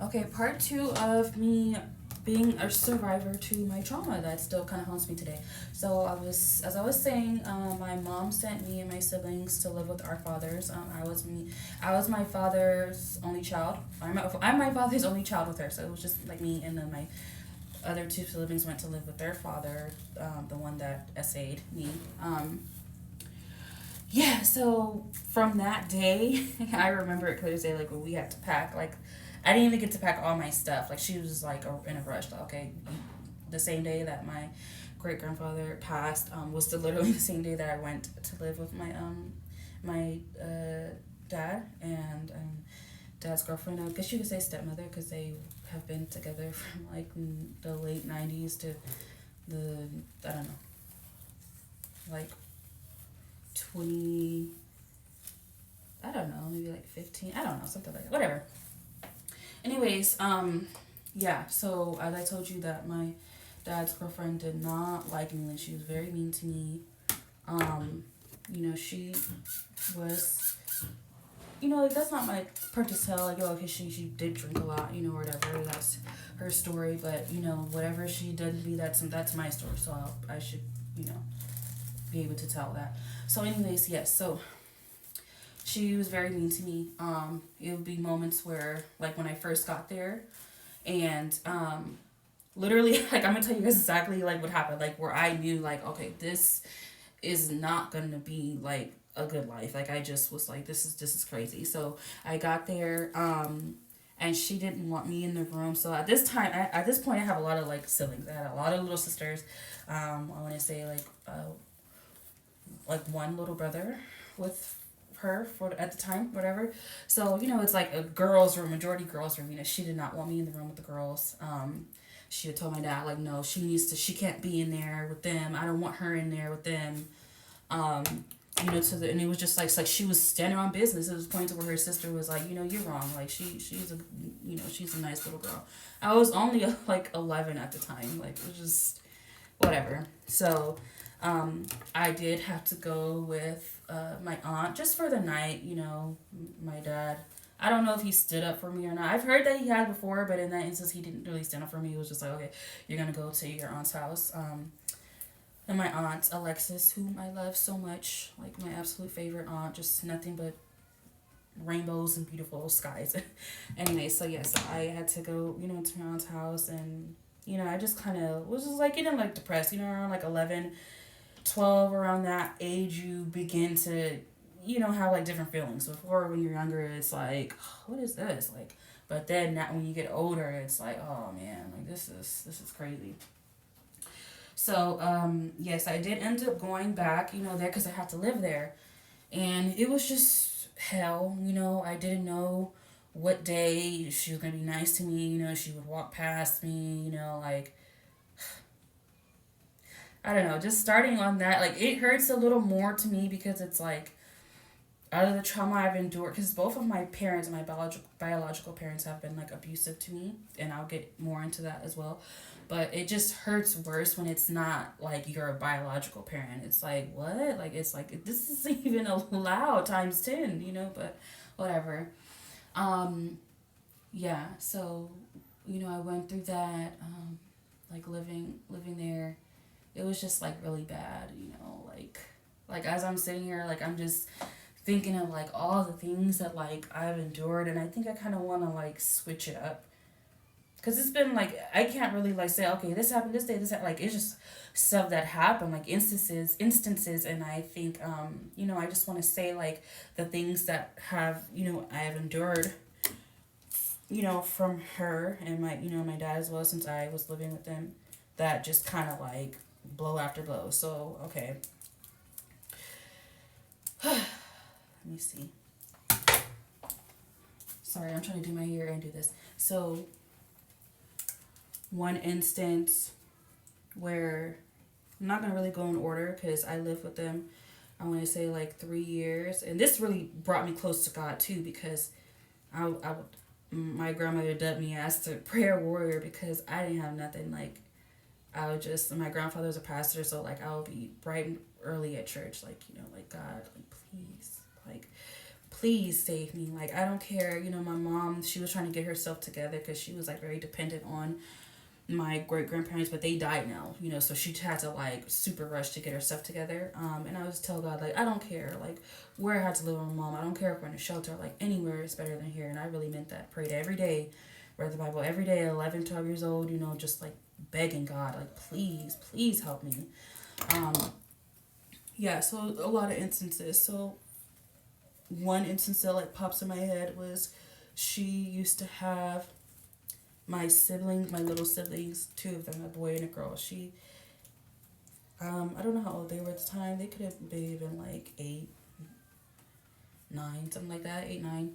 Okay, part two of me being a survivor to my trauma that still kind of haunts me today. So as I was saying, my mom sent me and my siblings to live with our fathers. I was my father's only child. I'm my father's only child with her. So it was just like me, and then my other two siblings went to live with their father, the one that essayed me. Yeah, so from that day, I remember it clear as day, like when we had to pack, like I didn't even get to pack all my stuff. Like she was like in a rush. Like, okay, the same day that my great grandfather passed was literally the same day that I went to live with my dad and dad's girlfriend. I guess you could say stepmother because they have been together from like the late 90s to the I don't know, like 20, I don't know, maybe like 15, I don't know, something like that, whatever. Anyways, yeah, so as I told you that my dad's girlfriend did not like me, and she was very mean to me. um she was, like that's not my part to tell, like, oh, okay, she did drink a lot, whatever, that's her story, but whatever she did be, that's my story, so I should, you know be able to tell that. So anyways, yes, so she was very mean to me. It would be moments where, like, when I first got there, and literally, like, I'm gonna tell you guys exactly like what happened, like where I knew, like, okay, this is not gonna be like a good life. Like, I just was like, this is crazy. So I got there, and she didn't want me in the room. So at this point, I have a lot of like siblings. I had a lot of little sisters. I want to say like one little brother with her for at the time, whatever. So it's like a girls' room, majority girls' room. She did not want me in the room with the girls. She had told my dad, like, no, she can't be in there with them. I don't want her in there with them. Um, and it was just like, it's like she was standing on business. It was a point to where her sister was like, you're wrong. Like, she's a nice little girl. I was only like 11 at the time. Like, it was just whatever. So I did have to go with my aunt just for the night. My dad. I don't know if he stood up for me or not. I've heard that he had before, but in that instance, he didn't really stand up for me. He was just like, okay, you're gonna go to your aunt's house. And my aunt Alexis, whom I love so much, like my absolute favorite aunt, just nothing but rainbows and beautiful skies. Anyway, so yes, I had to go, to my aunt's house, and I just kind of was just like getting like depressed. Around like 11, 12, around that age, you begin to, have like different feelings. Before, when you're younger, it's like, oh, what is this? Like, but then now when you get older, it's like, oh man, like this is crazy. So yes, I did end up going back, there because I had to live there, and it was just hell. I didn't know what day she was gonna be nice to me. She would walk past me. Like, I don't know, just starting on that, like, it hurts a little more to me because it's like, out of the trauma I've endured, because both of my parents, my biological parents, have been like abusive to me, and I'll get more into that as well. But it just hurts worse when it's not like your biological parent. It's like, what? Like, it's like, this isn't even allowed times 10, but whatever. Um, yeah, so, I went through that, like living there. It was just like really bad, like as I'm sitting here, like I'm just thinking of like all the things that like I've endured, and I think I kind of want to like switch it up, because it's been like, I can't really like say, okay, this happened this day, this happened. Like, it's just stuff that happened, like instances, and I think I just want to say like the things that I have endured, from her and my dad as well, since I was living with them, that just kind of like blow after blow. So okay, let me see. Sorry, I'm trying to do my hair and do this. So one instance where, I'm not gonna really go in order because I lived with them, I want to say like 3 years, and this really brought me close to God too, because I my grandmother dubbed me as the prayer warrior because I didn't have nothing. Like, I would just, my grandfather was a pastor, so like I would be bright and early at church, like, like, God, like, please, like, please save me. Like, I don't care. You know, my mom, she was trying to get herself together because she was like very dependent on my great grandparents, but they died now, you know, so she had to like super rush to get her stuff together. And I was tell God, like, I don't care, like, where I had to live with my mom. I don't care if we're in a shelter, like, anywhere is better than here. And I really meant that. Prayed every day, read the Bible every day, 11, 12 years old, you know, just like begging God, like, please, please help me. Um, yeah, so a lot of instances. So one instance that like pops in my head was she used to have my siblings, my little siblings, two of them, a boy and a girl. I don't know how old they were at the time. They could have maybe been like 8, 9, something like that, 8, 9.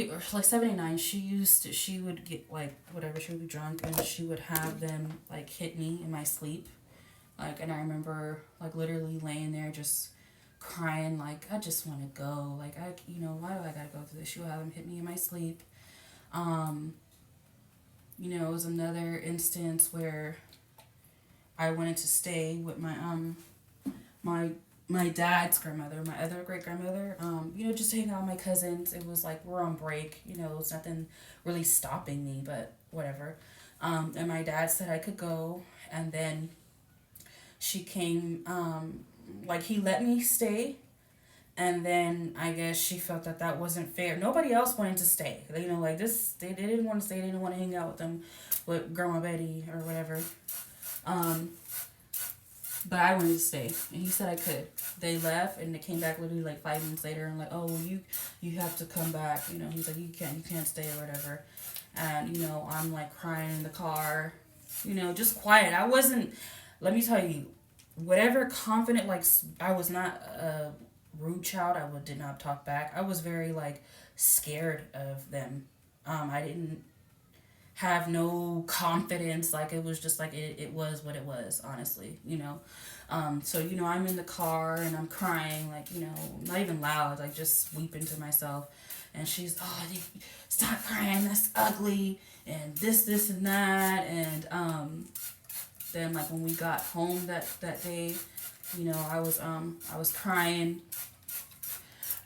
Or like 7 and 9. She would get like whatever. She would be drunk and she would have them like hit me in my sleep. Like, and I remember like literally laying there just crying like I just want to go. Like, why do I gotta go through this? She would have them hit me in my sleep. Um, it was another instance where I wanted to stay with my my dad's grandmother, my other great grandmother. Just hang out with my cousins. It was like we're on break. It was nothing really stopping me, but whatever. And my dad said I could go, and then she came. Like he let me stay, and then I guess she felt that that wasn't fair. Nobody else wanted to stay. Like this, they didn't want to stay. They didn't want to hang out with them, with Grandma Betty or whatever. But I wanted to stay, and he said I could. They left, and they came back literally like 5 minutes later, and like, oh, well, you have to come back. He's like, you can't stay or whatever. And I'm like crying in the car, just quiet. I wasn't. Let me tell you, whatever confident, like I was not a rude child. Did not talk back. I was very like scared of them. I didn't have no confidence. Like it was just like it was what it was, honestly. So I'm in the car and I'm crying, like, not even loud, like just weeping to myself. And she's, oh, stop crying, that's ugly, and this and that. And then like when we got home that day, I was crying.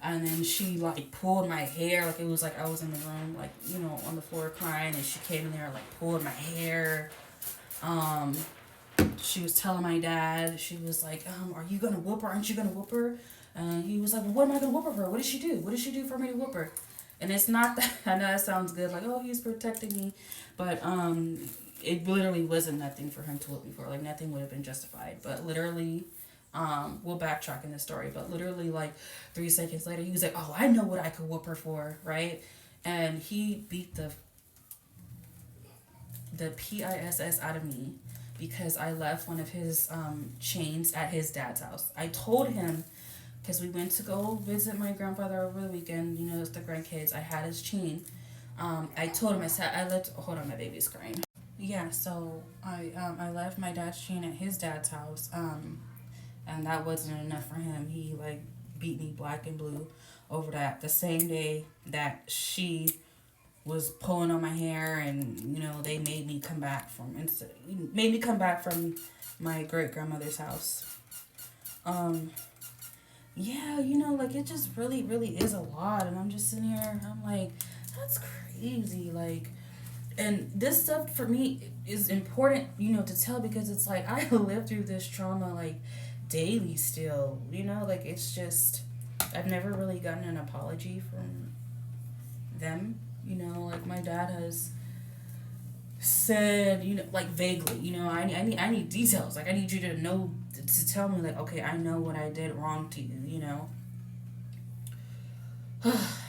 And then she like pulled my hair, like it was like I was in the room, like, on the floor crying, and she came in there, like pulled my hair. She was telling my dad, she was like, are you gonna whoop her? Aren't you gonna whoop her? And he was like, well, what am I gonna whoop her for? What did she do? What did she do for me to whoop her? And it's not that, I know that sounds good, like, oh, he's protecting me, but it literally wasn't nothing for him to whoop me for. Like nothing would have been justified. But literally, we'll backtrack in this story, but literally like 3 seconds later, he was like, oh, I know what I could whoop her for, right? And he beat the piss out of me because I left one of his chains at his dad's house. I told him, because we went to go visit my grandfather over the weekend, it's the grandkids, I had his chain. I told him, hold on, my baby's crying. Yeah, so I left my dad's chain at his dad's house, and that wasn't enough for him. He like beat me black and blue over that. The same day that she was pulling on my hair, and they made me come back from my great grandmother's house. Yeah, like it just really, really is a lot, and I'm just sitting here, I'm like, that's crazy, like. And this stuff for me is important, to tell, because it's like I live through this trauma like daily still, like it's just, I've never really gotten an apology from them, like my dad has said, like vaguely, I need details, like I need you to know, to tell me like, okay, I know what I did wrong to you.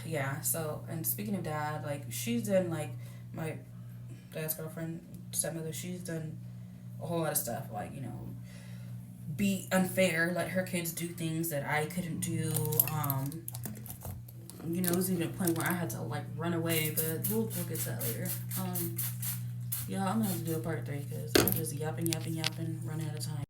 Yeah, so, and speaking of dad, like she's done, like my dad's girlfriend, stepmother, she's done a whole lot of stuff, like, be unfair, let her kids do things that I couldn't do. It was even a point where I had to like run away, but we'll get to that later. Yeah, I'm gonna have to do a part 3 because I'm just yapping, running out of time.